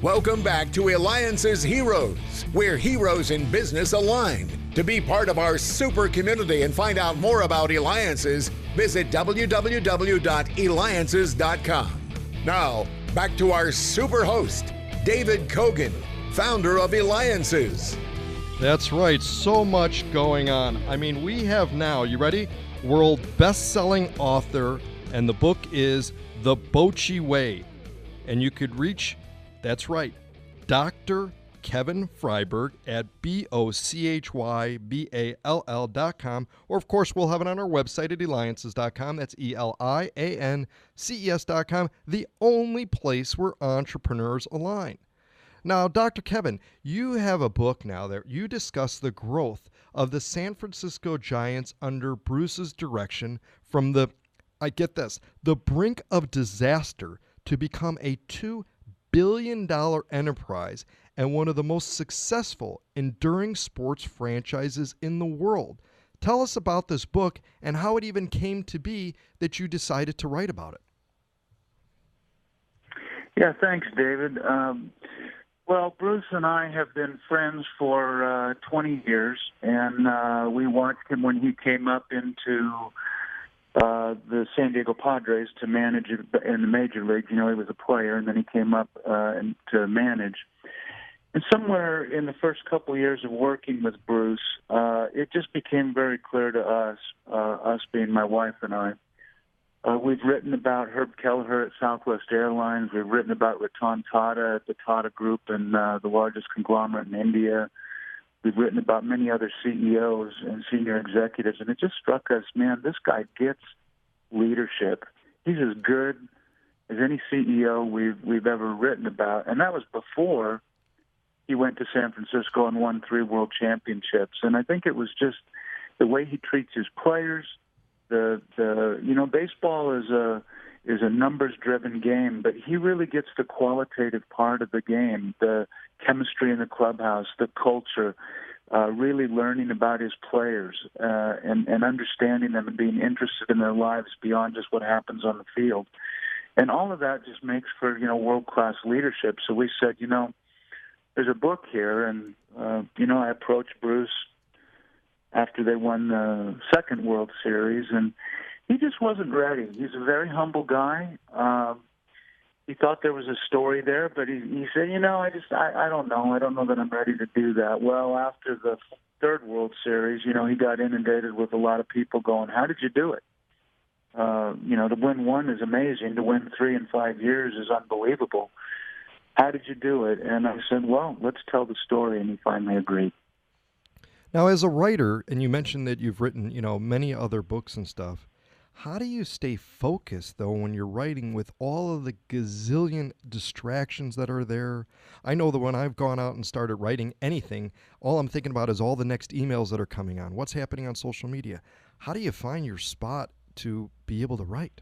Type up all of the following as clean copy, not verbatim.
Welcome back to Eliances Heroes, where heroes in business align. To be part of our super community and find out more about Eliances, visit www.Eliances.com. Now, back to our super host, David Kogan, founder of Eliances. That's right, so much going on. I mean, we have now, you ready? World best-selling author, and the book is The Bochy Way. And you could reach, that's right, Dr. Kevin Freiberg at BochyBall.com, or of course we'll have it on our website at Eliances.com. That's Eliances.com, the only place where entrepreneurs align. Now, Dr. Kevin, you have a book now that you discuss the growth of the San Francisco Giants under Bruce's direction from the brink of disaster to become a $2 billion enterprise and one of the most successful, enduring sports franchises in the world. Tell us about this book and how it even came to be that you decided to write about it. Yeah, thanks, David. Well, Bruce and I have been friends for 20 years, and we watched him when he came up into the San Diego Padres to manage in the major league. You know, he was a player, and then he came up to manage. And somewhere in the first couple of years of working with Bruce, it just became very clear to us, us being my wife and I. We've written about Herb Kelleher at Southwest Airlines. We've written about Ratan Tata at the Tata Group and the largest conglomerate in India. We've written about many other CEOs and senior executives, and it just struck us, man, this guy gets leadership. He's as good as any CEO we've ever written about, and that was before he went to San Francisco and won 3 world championships. And I think it was just the way he treats his players. Baseball is a numbers-driven game, but he really gets the qualitative part of the game, the chemistry in the clubhouse, the culture, really learning about his players and understanding them and being interested in their lives beyond just what happens on the field. And all of that just makes for, world-class leadership. So we said, there's a book here, and, I approached Bruce after they won the second World Series, and he just wasn't ready. He's a very humble guy. He thought there was a story there, but he said, I don't know. I don't know that I'm ready to do that. Well, after the third World Series, he got inundated with a lot of people going, how did you do it? To win 1 is amazing. To win 3 in 5 years is unbelievable. How did you do it? And I said, well, let's tell the story, and he finally agreed. Now, as a writer, and you mentioned that you've written, many other books and stuff, how do you stay focused, though, when you're writing with all of the gazillion distractions that are there? I know that when I've gone out and started writing anything, all I'm thinking about is all the next emails that are coming on, what's happening on social media. How do you find your spot to be able to write?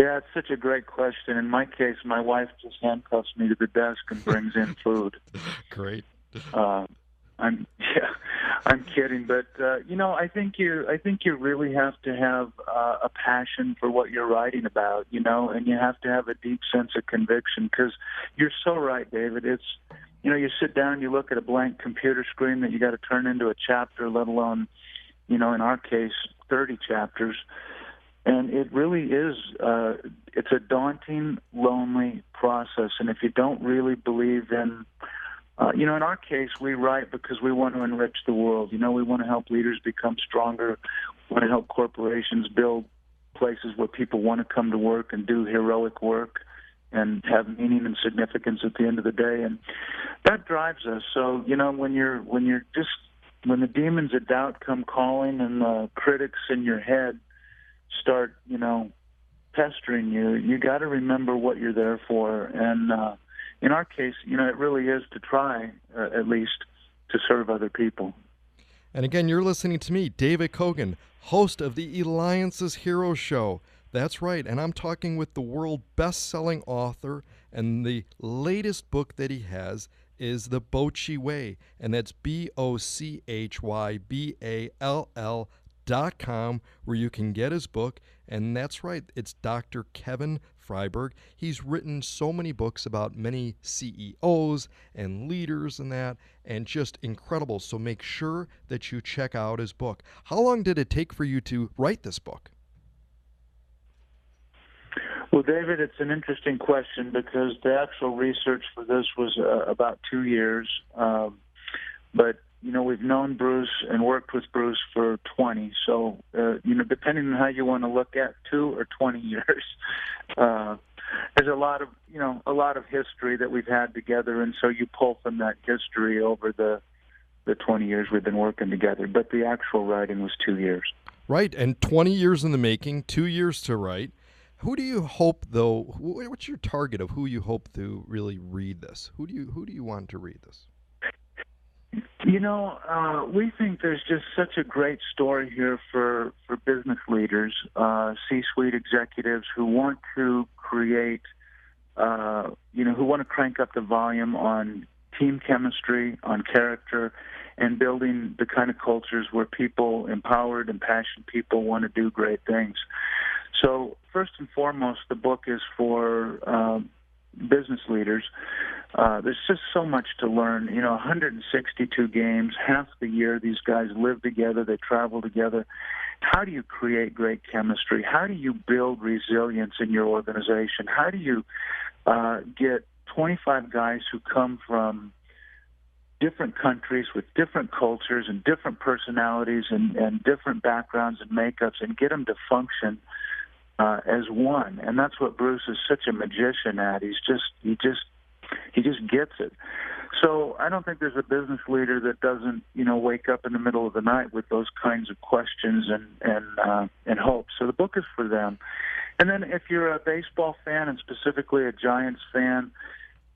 Yeah, it's such a great question. In my case, my wife just handcuffs me to the desk and brings in food. Great. I'm kidding, but I think you really have to have a passion for what you're writing about, and you have to have a deep sense of conviction, because you're so right, David. It's you sit down, you look at a blank computer screen that you got to turn into a chapter, let alone in our case 30 chapters, and it really is it's a daunting, lonely process, and if you don't really believe in in our case, we write because we want to enrich the world. We want to help leaders become stronger. We want to help corporations build places where people want to come to work and do heroic work and have meaning and significance at the end of the day. And that drives us. So, when the demons of doubt come calling and the critics in your head start, pestering you, you got to remember what you're there for. And, in our case, it really is to try, at least, to serve other people. And again, you're listening to me, David Kogan, host of the Eliances Hero Show. That's right, and I'm talking with the world best-selling author, and the latest book that he has is The Bochy Way, and that's BochyBall.com, where you can get his book. And that's right, it's Dr. Kevin Freiberg. He's written so many books about many CEOs and leaders and that, and just incredible. So make sure that you check out his book. How long did it take for you to write this book? Well, David, it's an interesting question because the actual research for this was about 2 years. But, we've known Bruce and worked with Bruce for 20. So, depending on how you want to look at 2 or 20 years, there's a lot of history that we've had together. And so you pull from that history over the 20 years we've been working together. But the actual writing was 2 years. Right. And 20 years in the making, 2 years to write. Who do you hope, though? What's your target of who you hope to really read this? Who do you want to read this? We think there's just such a great story here for business leaders, C-suite executives who want to create, who want to crank up the volume on team chemistry, on character, and building the kind of cultures where people, empowered and passionate people, want to do great things. So first and foremost, the book is for business leaders. There's just so much to learn. 162 games, half the year these guys live together, they travel together. How do you create great chemistry? How do you build resilience in your organization? How do you get 25 guys who come from different countries with different cultures and different personalities and different backgrounds and makeups and get them to function as one? And that's what Bruce is such a magician at. He just gets it. So I don't think there's a business leader that doesn't, wake up in the middle of the night with those kinds of questions and hopes. So the book is for them. And then if you're a baseball fan and specifically a Giants fan,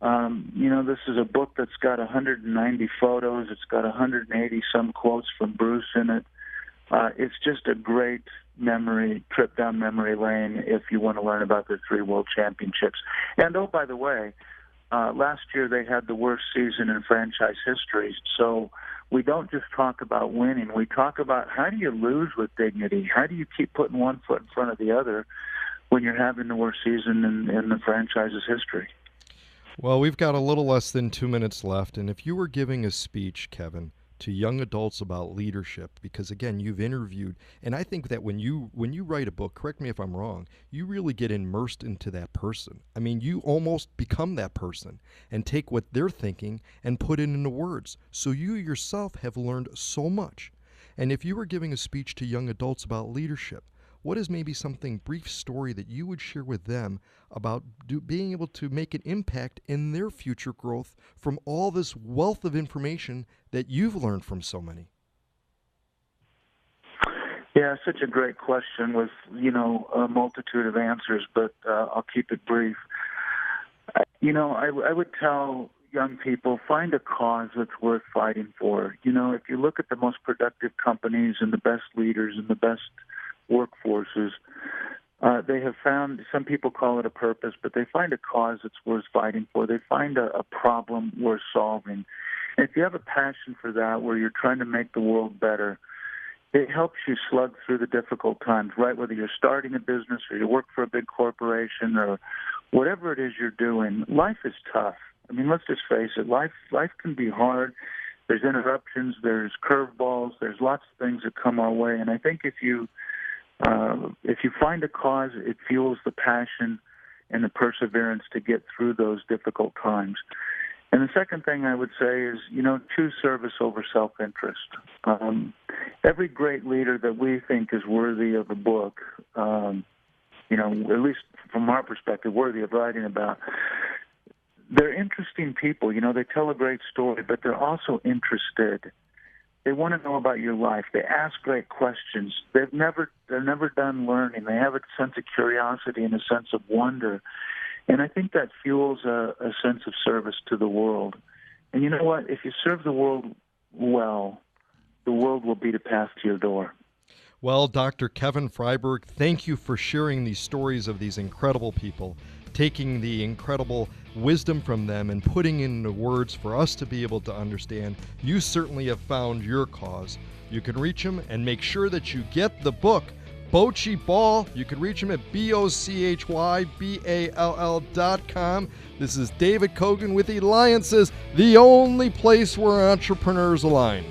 this is a book that's got 190 photos. It's got 180 some quotes from Bruce in it. It's just a great trip down memory lane if you want to learn about the 3 World Championships. And oh, by the way, last year they had the worst season in franchise history. So we don't just talk about winning. We talk about how do you lose with dignity? How do you keep putting one foot in front of the other when you're having the worst season in the franchise's history? Well, we've got a little less than 2 minutes left. And if you were giving a speech, Kevin, to young adults about leadership, because again, you've interviewed, and I think that when you write a book, correct me if I'm wrong, you really get immersed into that person. I mean, you almost become that person and take what they're thinking and put it into words. So you yourself have learned so much. And if you were giving a speech to young adults about leadership, what is maybe something brief story that you would share with them about being able to make an impact in their future growth from all this wealth of information that you've learned from so many? Yeah, such a great question with, a multitude of answers, but I'll keep it brief. I would tell young people, find a cause that's worth fighting for. If you look at the most productive companies and the best leaders and the best workforces, they have found, some people call it a purpose, but they find a cause that's worth fighting for. They find a problem worth solving. And if you have a passion for that, where you're trying to make the world better, it helps you slug through the difficult times, right? Whether you're starting a business or you work for a big corporation or whatever it is you're doing, life is tough. I mean, let's just face it, life can be hard. There's interruptions, there's curveballs, there's lots of things that come our way. And I think if you find a cause, it fuels the passion and the perseverance to get through those difficult times. And the second thing I would say is, choose service over self-interest. Every great leader that we think is worthy of a book, at least from our perspective, worthy of writing about, they're interesting people. They tell a great story, but they're also interested. They want to know about your life. They ask great questions. They're never done learning. They have a sense of curiosity and a sense of wonder. And I think that fuels a sense of service to the world. And you know what? If you serve the world well, the world will beat a path to your door. Well, Dr. Kevin Freiberg, thank you for sharing these stories of these incredible people, taking the incredible wisdom from them and putting it into words for us to be able to understand. You certainly have found your cause. You can reach them and make sure that you get the book, Bochy Ball. You can reach him at BOCHYBALL.com. This is David Kogan with Eliances, the only place where entrepreneurs align.